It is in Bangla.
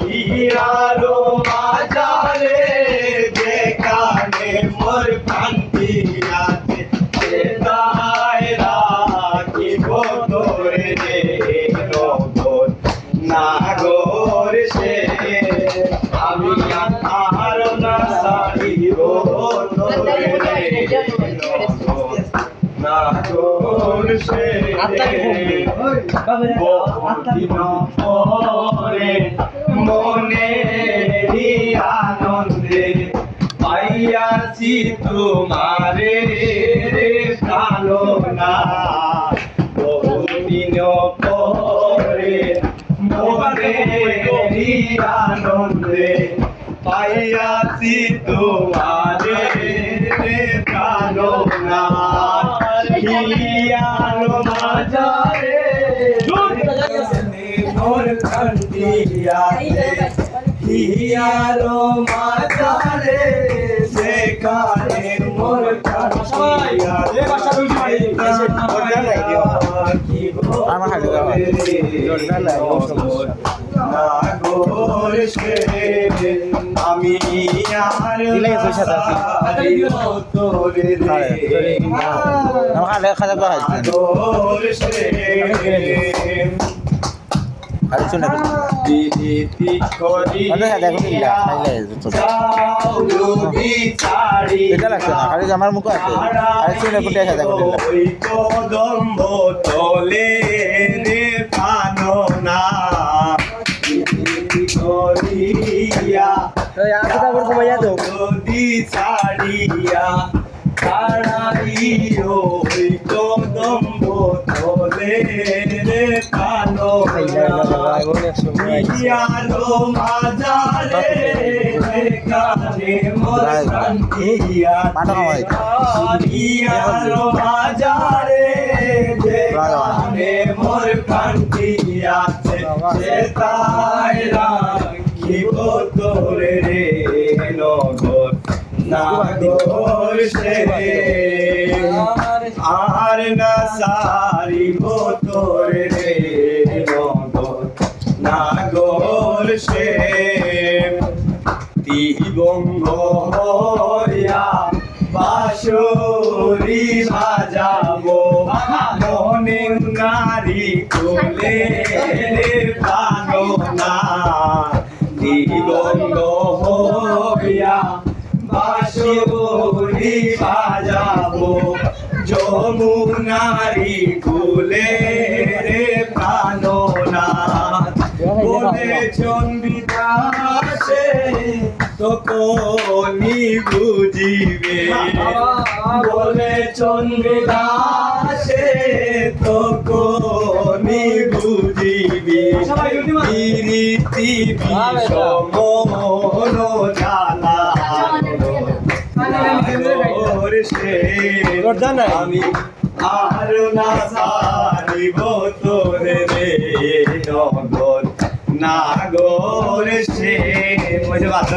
হিরারো মাজারে যেখানে মোর কান্তি আছে সেটাই রাখিব তোরে রে নগর নাগর সে আমি আর না সারিব তোরে রে নাগর সে বহুদিন পরে মনে আনন্দে পাইয়াছি তোমারে কালো না বহুদিন পরে মনে আনন্দে পাইয়াছি তোমারে কালো না হিয়ালো মাজারে মোর কান্দিয়াতে হিয়ালো মাজারে সেখানে মোর কান্দিয়াতে আমি আর তোরে আমার মুখ আছে কদম্ব তলে রে পাননা করিয়া নদী ছাড়িয়া ছাড়াইও কদম্ব তলে রে পাননা মাজারে কানে মোর কান্দিয়া মাজারে কানে মোর কান্দিয়া সেটাই রাখিব তোরে রে নগর নাগর সে আর না সারিব তোরে রে নগর নাগর সে দিবঙ্গ হইয়া বাঁশরি বাজাবো মনে নারী কোলে পানো না দিবঙ্গ হইয়া বাঁশরি বাজাবো যমুনারি কোলে পানো না বলে চন্দ্রিদাসে তো কোনি বুঝিবে বলে চন্দ্রিদাসে তো কোনি বুঝিবে রীতি সমন জানা আমি আর না সারিব তোরে রে নগর নাগর সে